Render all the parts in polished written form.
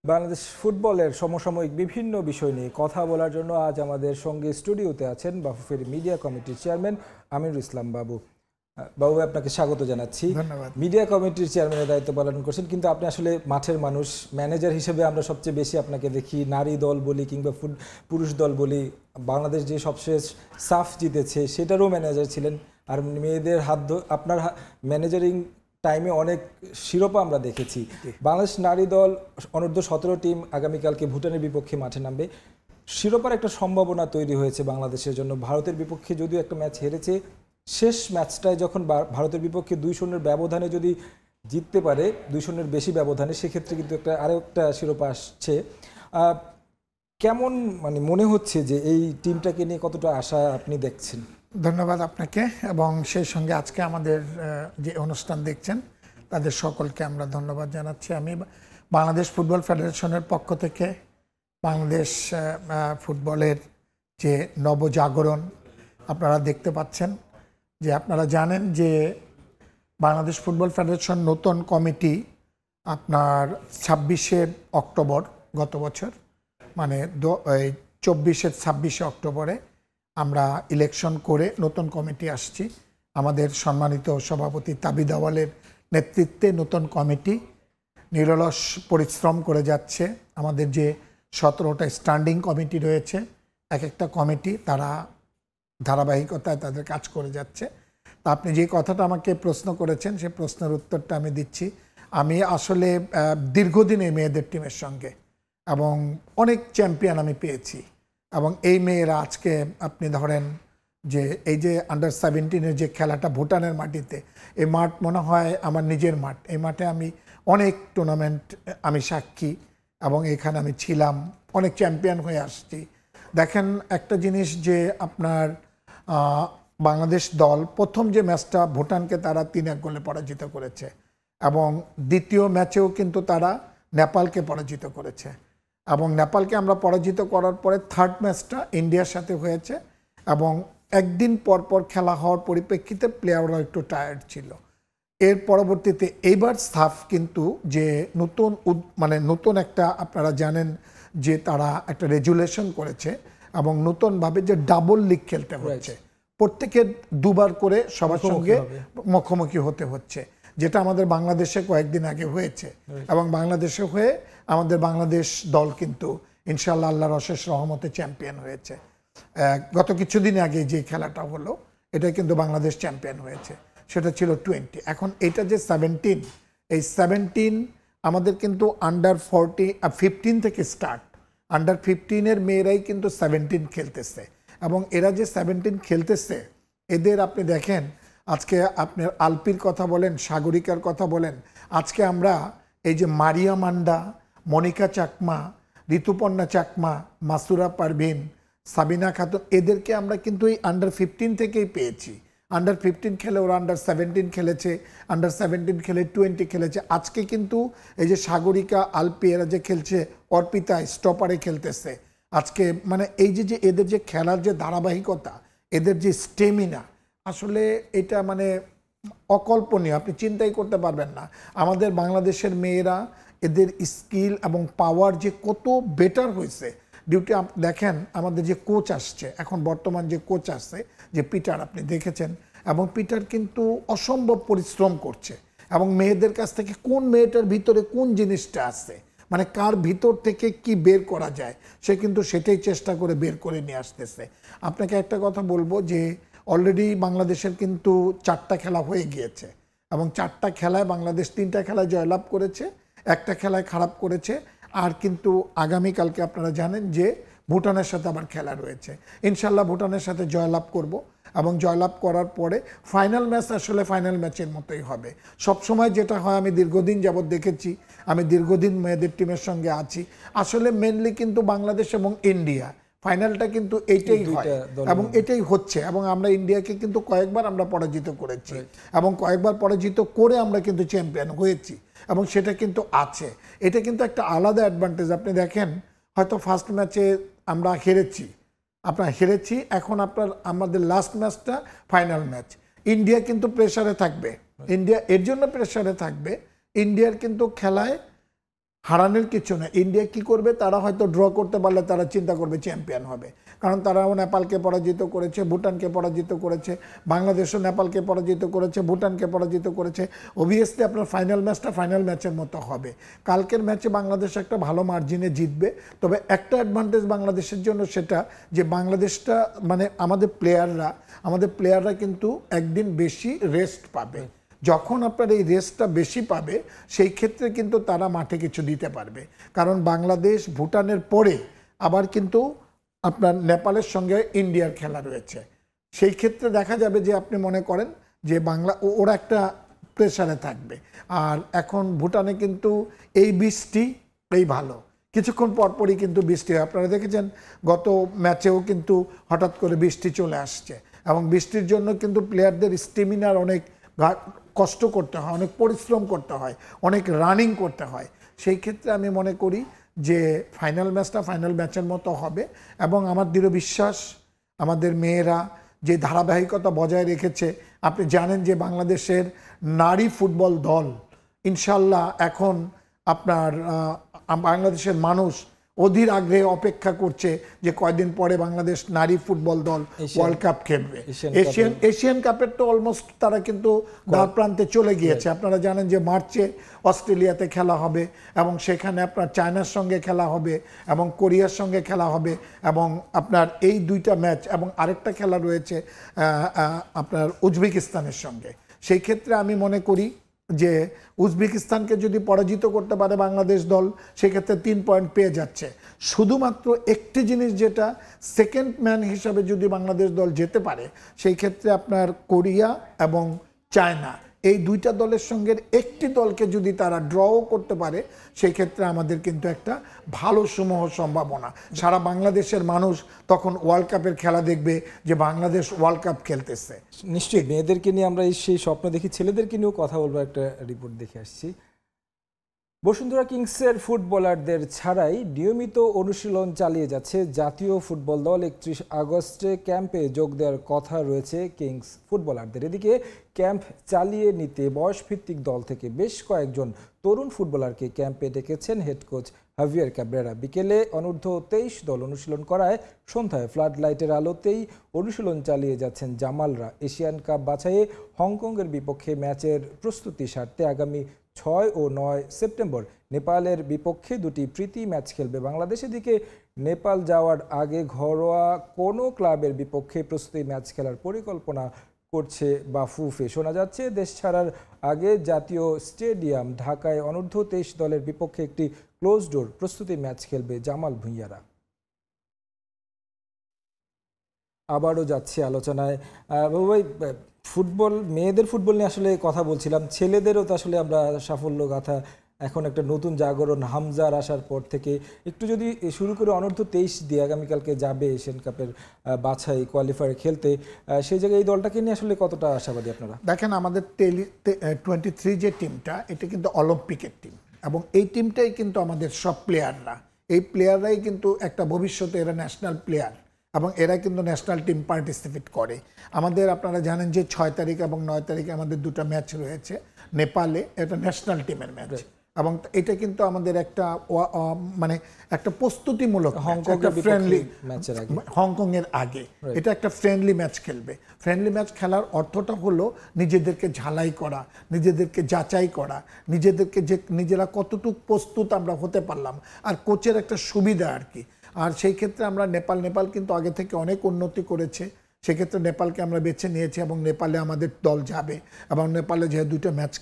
বাংলাদেশ ফুটবলের সমসাময়িক বিভিন্ন বিষয় নিয়ে কথা বলার জন্য আজ আমাদের সঙ্গে স্টুডিওতে আছেন বাফুফের মিডিয়া কমিটির চেয়ারম্যান আমিনুল ইসলাম বাবু। বাবু, আপনাকে স্বাগত জানাচ্ছি। ধন্যবাদ। মিডিয়া কমিটির চেয়ারম্যানের দায়িত্ব পালন করছেন, কিন্তু আপনি আসলে মাঠের মানুষ, ম্যানেজার হিসেবে আমরা সবচেয়ে বেশি আপনাকে দেখি নারী দল বলি কিংবা পুরুষ দল বলি। বাংলাদেশ যে সবশেষ সাফ জিতেছে সেটারও ম্যানেজার ছিলেন, আর মেয়েদের আপনার ম্যানেজারিং টাইমে অনেক শিরোপা আমরা দেখেছি। বাংলাদেশ নারী দল অনূর্ধ্ব-17 টিম আগামীকালকে ভুটানের বিপক্ষে মাঠে নামবে। শিরোপার একটা সম্ভাবনা তৈরি হয়েছে বাংলাদেশের জন্য। ভারতের বিপক্ষে যদিও একটা ম্যাচ হেরেছে, শেষ ম্যাচটায় যখন ভারতের বিপক্ষে 2-0 ব্যবধানে যদি জিততে পারে, 2-0 বেশি ব্যবধানে, সেক্ষেত্রে কিন্তু আরেকটা শিরোপা আসছে। কেমন মনে হচ্ছে যে এই টিমটাকে নিয়ে কতটা আশা আপনি দেখছেন? ধন্যবাদ আপনাকে, এবং সেই সঙ্গে আজকে আমাদের যে অনুষ্ঠান দেখছেন তাদের সকলকে আমরা ধন্যবাদ জানাচ্ছি। আমি বাংলাদেশ ফুটবল ফেডারেশনের পক্ষ থেকে বাংলাদেশ ফুটবলের যে নবজাগরণ আপনারা দেখতে পাচ্ছেন, যে আপনারা জানেন যে বাংলাদেশ ফুটবল ফেডারেশন নতুন কমিটি আপনার 26শে অক্টোবর গত বছর, মানে 26শে অক্টোবরে আমরা ইলেকশন করে নতুন কমিটি আসছি। আমাদের সম্মানিত সভাপতি তাবিদ আওয়ালের নেতৃত্বে নতুন কমিটি নিরলস পরিশ্রম করে যাচ্ছে। আমাদের যে 17টা স্ট্যান্ডিং কমিটি রয়েছে, এক একটা কমিটি তারা ধারাবাহিকতায় তাদের কাজ করে যাচ্ছে। তা আপনি যে কথাটা আমাকে প্রশ্ন করেছেন, সে প্রশ্নের উত্তরটা আমি দিচ্ছি। আমি আসলে দীর্ঘদিন এই মেয়েদের টিমের সঙ্গে, এবং অনেক চ্যাম্পিয়ন আমি পেয়েছি, এবং এই মেয়েরা আজকে আপনি ধরেন যে এই যে আন্ডার 17-এর যে খেলাটা ভুটানের মাটিতে, এই মাঠ মনে হয় আমার নিজের মাঠ। এই মাঠে আমি অনেক টুর্নামেন্ট আমি সাক্ষী, এবং এখানে আমি ছিলাম, অনেক চ্যাম্পিয়ন হয়ে আসছি। দেখেন একটা জিনিস, যে আপনার বাংলাদেশ দল প্রথম যে ম্যাচটা ভুটানকে তারা 3-1 গোলে পরাজিত করেছে, এবং দ্বিতীয় ম্যাচেও কিন্তু তারা নেপালকে পরাজিত করেছে, এবং নেপালকে আমরা পরাজিত করার পরে থার্ড ম্যাচটা ইন্ডিয়ার সাথে হয়েছে, এবং একদিন পর পর খেলা হওয়ার পরিপ্রেক্ষিতে প্লেয়াররা একটু টায়ার্ড ছিল। এর পরবর্তীতে এইবার সাফ কিন্তু যে নতুন একটা, আপনারা জানেন যে তারা একটা রেজুলেশন করেছে, এবং নতুনভাবে যে ডাবল লিগ খেলতে হচ্ছে, প্রত্যেকের দুবার করে সবার সঙ্গে মুখোমুখি হতে হচ্ছে, যেটা আমাদের বাংলাদেশে কয়েকদিন আগে হয়েছে, এবং বাংলাদেশে হয়ে আমাদের বাংলাদেশ দল কিন্তু ইনশাআল্লাহ আল্লাহর অশেষ রহমতে চ্যাম্পিয়ন হয়েছে। গত কিছুদিন আগে যে খেলাটা হলো, এটা কিন্তু বাংলাদেশ চ্যাম্পিয়ন হয়েছে, সেটা ছিল 20। এখন এটা যে 17, এই 17 আমাদের কিন্তু আন্ডার 15 থেকে স্টার্ট। আন্ডার 15-এর মেয়েরাই কিন্তু 17 খেলতেছে, এবং এরা যে 17 খেলতেছে, এদের আপনি দেখেন আজকে আপনার আলপির কথা বলেন, সাগরিকার কথা বলেন, আজকে আমরা এই যে মারিয়া মান্ডা, মনিকা চাকমা, ঋতুপর্ণা চাকমা, মাসুরা পারভিন, সাবিনা খাতুন, এদেরকে আমরা কিন্তু এই আন্ডার 15 থেকেই পেয়েছি। আন্ডার 15 খেলে ওরা আন্ডার 17 খেলেছে, আন্ডার 17 খেলে 20 খেলেছে। আজকে কিন্তু এই যে সাগরিকা, আলপি, এরা যে খেলছে, অর্পিতা স্টপারে খেলতেছে আজকে। মানে এই যে এদের যে খেলার যে ধারাবাহিকতা, এদের যে স্টেমিনা, আসলে এটা মানে অকল্পনীয়, আপনি চিন্তাই করতে পারবেন না। আমাদের বাংলাদেশের মেয়েরা, এদের স্কিল এবং পাওয়ার যে কত বেটার হয়েছে। ডিউটি দেখেন, আমাদের যে কোচ আসছে এখন, বর্তমান যে কোচ আসছে, যে পিটার, আপনি দেখেছেন, এবং পিটার কিন্তু অসম্ভব পরিশ্রম করছে, এবং মেয়েদের কাছ থেকে কোন মেয়েটার ভিতরে কোন জিনিসটা আছে, মানে কার ভিতর থেকে কি বের করা যায়, সে কিন্তু সেটাই চেষ্টা করে বের করে নিয়ে আসতেছে। আপনাকে একটা কথা বলবো, যে অলরেডি বাংলাদেশের কিন্তু 4টা খেলা হয়ে গিয়েছে, এবং 4টা খেলায় বাংলাদেশ 3টা খেলায় জয়লাভ করেছে, একটা খেলায় খারাপ করেছে। আর কিন্তু আগামীকালকে আপনারা জানেন যে ভুটানের সাথে আবার খেলা রয়েছে। ইনশাল্লাহ ভুটানের সাথে জয়লাভ করব, এবং জয়লাভ করার পরে ফাইনাল ম্যাচ আসলে ফাইনাল ম্যাচের মতোই হবে। সবসময় যেটা হয়, আমি দীর্ঘদিন যাবৎ দেখেছি, আমি দীর্ঘদিন মেয়েদের টিমের সঙ্গে আছি, আসলে মেনলি কিন্তু বাংলাদেশ এবং ইন্ডিয়া ফাইনালটা কিন্তু এইটাই হয়, এবং এটাই হচ্ছে। এবং আমরা ইন্ডিয়াকে কিন্তু কয়েকবার আমরা পরাজিত করেছি, এবং কয়েকবার পরাজিত করে আমরা কিন্তু চ্যাম্পিয়ন হয়েছি, এবং সেটা কিন্তু আছে। এটা কিন্তু একটা আলাদা অ্যাডভান্টেজ। আপনি দেখেন, হয়তো ফার্স্ট ম্যাচে আমরা হেরেছি, এখন আমাদের লাস্ট ম্যাচটা ফাইনাল ম্যাচ। ইন্ডিয়া কিন্তু প্রেসারে থাকবে, ইন্ডিয়া এর জন্য প্রেসারে থাকবে, ইন্ডিয়ার কিন্তু খেলায় হারানোর কিছু না। ইন্ডিয়া কি করবে, তারা হয়তো ড্র করতে পারলে তারা চিন্তা করবে চ্যাম্পিয়ন হবে, কারণ তারাও নেপালকে পরাজিত করেছে, ভুটানকে পরাজিত করেছে, বাংলাদেশও নেপালকে পরাজিত করেছে, ভুটানকে পরাজিত করেছে। অবভিয়াসলি আপনার ফাইনাল ম্যাচটা ফাইনাল ম্যাচের মতো হবে। কালকের ম্যাচে বাংলাদেশ একটা ভালো মার্জিনে জিতবে, তবে একটা অ্যাডভান্টেজ বাংলাদেশের জন্য, সেটা যে বাংলাদেশটা মানে আমাদের প্লেয়াররা কিন্তু একদিন বেশি রেস্ট পাবে। যখন আপনার এই রেসটা বেশি পাবে, সেই ক্ষেত্রে কিন্তু তারা মাঠে কিছু দিতে পারবে, কারণ বাংলাদেশ ভুটানের পরে আবার কিন্তু আপনার নেপালের সঙ্গে ইন্ডিয়ার খেলা রয়েছে। সেই ক্ষেত্রে দেখা যাবে যে আপনি মনে করেন যে ওরা একটা প্রেসারে থাকবে। আর এখন ভুটানে কিন্তু এই বৃষ্টি এই ভালো, কিছুক্ষণ পরপরই কিন্তু বৃষ্টি হয়। আপনারা দেখেছেন গত ম্যাচেও কিন্তু হঠাৎ করে বৃষ্টি চলে আসছে, এবং বৃষ্টির জন্য কিন্তু প্লেয়ারদের স্টেমিনার অনেক কষ্ট করতে হয়, অনেক পরিশ্রম করতে হয়, অনেক রানিং করতে হয়। সেই ক্ষেত্রে আমি মনে করি যে ফাইনাল ম্যাচটা ফাইনাল ম্যাচের মতো হবে, এবং আমার দৃঢ় বিশ্বাস আমাদের মেয়েরা যে ধারাবাহিকতা বজায় রেখেছে। আপনি জানেন যে বাংলাদেশের নারী ফুটবল দল ইনশাল্লাহ এখন আপনার বাংলাদেশের মানুষ অধীর আগ্রহে অপেক্ষা করছে যে কয়দিন পরে বাংলাদেশ নারী ফুটবল দল ওয়ার্ল্ড কাপ খেলবে। এশিয়ান কাপের তো অলমোস্ট তারা কিন্তু দ্বার প্রান্তে চলে গিয়েছে। আপনারা জানেন যে মার্চে অস্ট্রেলিয়াতে খেলা হবে, এবং সেখানে আপনার চায়নার সঙ্গে খেলা হবে, এবং কোরিয়ার সঙ্গে খেলা হবে, এবং আপনার এই দুইটা ম্যাচ, এবং আরেকটা খেলা রয়েছে আপনার উজবেকিস্তানের সঙ্গে। সেই ক্ষেত্রে আমি মনে করি যে উজবেকিস্তানকে যদি পরাজিত করতে পারে বাংলাদেশ দল, সেক্ষেত্রে 3 পয়েন্ট পেয়ে যাচ্ছে। শুধুমাত্র একটি জিনিস, যেটা সেকেন্ড ম্যান হিসাবে যদি বাংলাদেশ দল যেতে পারে, সেই ক্ষেত্রে আপনার কোরিয়া এবং চায়না, এই দুইটা দলের সঙ্গে একটি দলকে যদি তারা ড্রও করতে পারে, সেই ক্ষেত্রে আমাদের কিন্তু একটা ভালো সমূহ সম্ভাবনা। সারা বাংলাদেশের মানুষ তখন ওয়ার্ল্ড কাপের খেলা দেখবে, যে বাংলাদেশ ওয়ার্ল্ড কাপ খেলতেছে। নিশ্চয়ই মেয়েদেরকে নিয়ে আমরা সেই স্বপ্ন দেখি, ছেলেদেরকে নিয়েও কথা বলবো। একটা রিপোর্ট দেখে আসছি। বসুন্ধরা কিংসের ফুটবলারদের ছাড়াই নিয়মিত অনুশীলন চালিয়ে যাচ্ছে জাতীয় ফুটবল দল। 31 আগস্টে ক্যাম্পে যোগ দেওয়ার কথা রয়েছে কিংস ফুটবলারদের। এদিকে ক্যাম্প চালিয়ে নিতে বয়সভিত্তিক দল থেকে বেশ কয়েকজন তরুণ ফুটবলারকে ক্যাম্পে ডেকেছেন হেড কোচ হাভিয়ার ক্যাব্রেরা। বিকেলে অনূর্ধ্ব 23 দল অনুশীলন করায় সন্ধ্যায় ফ্লাড লাইটের আলোতেই অনুশীলন চালিয়ে যাচ্ছেন জামালরা। এশিয়ান কাপ বাছাইয়ে হংকংয়ের বিপক্ষে ম্যাচের প্রস্তুতি সারতে আগামী 6 ও 9 সেপ্টেম্বর নেপালের বিপক্ষে দুটি প্রীতি ম্যাচ খেলবে বাংলাদেশ। এদিকে নেপাল যাওয়ার আগে ঘরোয়া কোনো ক্লাবের বিপক্ষে প্রস্তুতি ম্যাচ খেলার পরিকল্পনা করছে বাফুফে। শোনা যাচ্ছে দেশ ছাড়ার আগে জাতীয় স্টেডিয়াম ঢাকায় অনূর্ধ্ব 23 দলের বিপক্ষে একটি ক্লোজ ডোর প্রস্তুতি ম্যাচ খেলবে জামাল ভুঁইয়ারা। আবারও যাচ্ছে আলোচনায় বাবু ভাই, ফুটবল, মেয়েদের ফুটবল নিয়ে আসলে কথা বলছিলাম, ছেলেদেরও তো আসলে আমরা সাফল্য গাথা, এখন একটা নতুন জাগরণ হামজার আসার পর থেকে। একটু যদি শুরু করে অনূর্ধ্ব 23 দিয়ে আগামীকালকে যাবে এশিয়ান কাপের বাছাই কোয়ালিফায়ার খেলতে, সেই জায়গায় এই দলটাকে নিয়ে আসলে কতটা আশাবাদী আপনারা? দেখেন, আমাদের 23 যে টিমটা, এটা কিন্তু অলিম্পিকের টিম, এবং এই টিমটাই কিন্তু আমাদের সব প্লেয়াররা, এই প্লেয়াররাই কিন্তু একটা ভবিষ্যতে এরা ন্যাশনাল প্লেয়ার, এবং এরা কিন্তু ন্যাশনাল টিম পার্টিসিপেট করে। আমাদের আপনারা জানেন যে 6 তারিখ এবং 9 তারিখে আমাদের দুটো ম্যাচ রয়েছে নেপালে, এটা ন্যাশনাল টিমের ম্যাচ, এবং এটা কিন্তু আমাদের একটা মানে একটা প্রস্তুতিমূলক হংকং এর আগে এটা একটা ফ্রেন্ডলি ম্যাচ খেলবে। ফ্রেন্ডলি ম্যাচ খেলার অর্থটা হলো নিজেদেরকে ঝালাই করা, নিজেদেরকে যাচাই করা, নিজেদেরকে যে নিজেরা কতটুকু প্রস্তুত আমরা হতে পারলাম, আর কোচের একটা সুবিধা আর কি। আর সেই ক্ষেত্রে আমরা নেপাল কিন্তু আগে থেকে অনেক উন্নতি করেছে, সেক্ষেত্রে নেপালকে আমরা বেছে নিয়েছি, এবং নেপালে আমাদের দল যাবে, এবং নেপালে যে দুটো ম্যাচ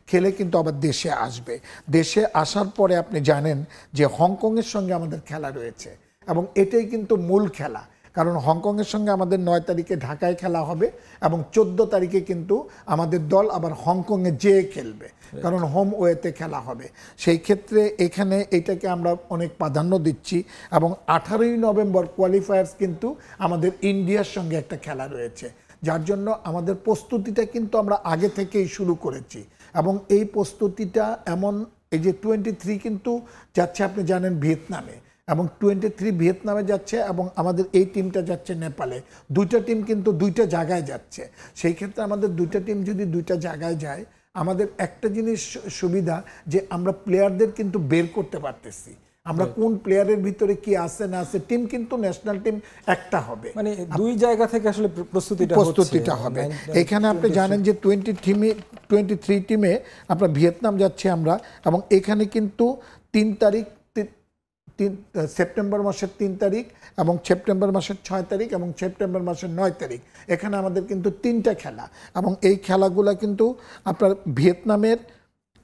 খেলে কিন্তু আবার দেশে আসবে। দেশে আসার পরে আপনি জানেন যে হংকংয়ের সঙ্গে আমাদের খেলা রয়েছে, এবং এটাই কিন্তু মূল খেলা, কারণ হংকংয়ের সঙ্গে আমাদের 9 তারিখে ঢাকায় খেলা হবে, এবং 14 তারিখে কিন্তু আমাদের দল আবার হংকংয়ে যেয়ে খেলবে, কারণ হোম ওয়েতে খেলা হবে। সেই ক্ষেত্রে এখানে এটাকে আমরা অনেক প্রাধান্য দিচ্ছি, এবং 18ই নভেম্বর কোয়ালিফায়ার্স কিন্তু আমাদের ইন্ডিয়ার সঙ্গে একটা খেলা রয়েছে, যার জন্য আমাদের প্রস্তুতিটা কিন্তু আমরা আগে থেকেই শুরু করেছি। এবং এই প্রস্তুতিটা এমন, এই যে 23 কিন্তু যাচ্ছে আপনি জানেন ভিয়েতনামে, এবং 23 ভিয়েতনামে যাচ্ছে, এবং আমাদের এই টিমটা যাচ্ছে নেপালে। দুইটা টিম কিন্তু দুইটা জায়গায় যাচ্ছে। সেই ক্ষেত্রে আমাদের দুইটা টিম যদি দুইটা জায়গায় যায়, আমাদের একটা জিনিস সুবিধা যে আমরা প্লেয়ারদের কিন্তু বের করতে পারতেছি, আমরা কোন প্লেয়ারের ভিতরে কি আছে না আছে। টিম কিন্তু ন্যাশনাল টিম একটা হবে, মানে দুই জায়গা থেকে আসলে প্রস্তুতিটা হবে। এখানে আপনি জানেন যে 23 টিমে আমরা ভিয়েতনাম যাচ্ছি আমরা, এবং এখানে কিন্তু 3 তারিখ, সেপ্টেম্বর মাসের 3 তারিখ এবং সেপ্টেম্বর মাসের 6 তারিখ এবং সেপ্টেম্বর মাসের 9 তারিখ এখানে আমাদের কিন্তু 3টা খেলা, এবং এই খেলাগুলো কিন্তু আপনার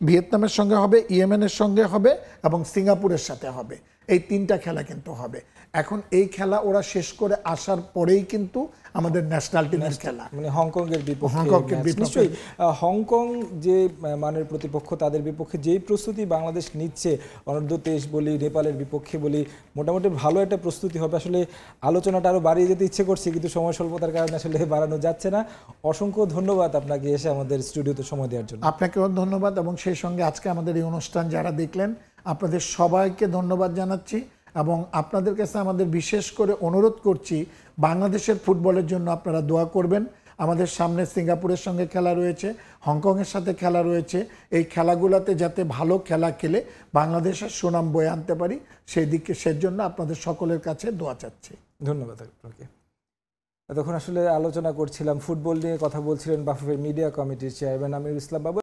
ভিয়েতনামের সঙ্গে হবে, ইয়েমেনের সঙ্গে হবে এবং সিঙ্গাপুরের সাথে হবে। এই 3টা খেলা কিন্তু হবে। এখন এই খেলা ওরা শেষ করে আসার পরেই কিন্তু আমাদের ন্যাশনাল টিমের খেলা, মানে হংকংয়ের বিপক্ষে। নিশ্চয়ই হংকং যে মানের প্রতিপক্ষ, তাদের বিপক্ষে যেই প্রস্তুতি বাংলাদেশ নিচ্ছে, অনূর্ধ্ব 23 বলি, নেপালের বিপক্ষে বলি, মোটামুটি ভালো একটা প্রস্তুতি হবে। আসলে আলোচনাটা আরো বাড়িয়ে যেতে ইচ্ছে করছে, কিন্তু সময় স্বল্পতার কারণে আসলে বাড়ানো যাচ্ছে না। অসংখ্য ধন্যবাদ আপনাকে এসে আমাদের স্টুডিওতে সময় দেওয়ার জন্য। আপনাকেও ধন্যবাদ, এবং সেই সঙ্গে আজকে আমাদের এই অনুষ্ঠান যারা দেখলেন আপনাদের সবাইকে ধন্যবাদ জানাচ্ছি, এবং আপনাদের কাছে আমাদের বিশেষ করে অনুরোধ করছি বাংলাদেশের ফুটবলের জন্য আপনারা দোয়া করবেন। আমাদের সামনে সিঙ্গাপুরের সঙ্গে খেলা রয়েছে, হংকংয়ের সাথে খেলা রয়েছে। এই খেলাগুলোতে যাতে ভালো খেলা খেলে বাংলাদেশের সুনাম বয়ে আনতে পারি, সেজন্য আপনাদের সকলের কাছে দোয়া চাচ্ছি। ধন্যবাদ আপনাকে। তখন আসলে আলোচনা করছিলাম ফুটবল নিয়ে, কথা বলছিলেন বাফুফের মিডিয়া কমিটির চেয়ারম্যান আমিরুল ইসলাম বাবু।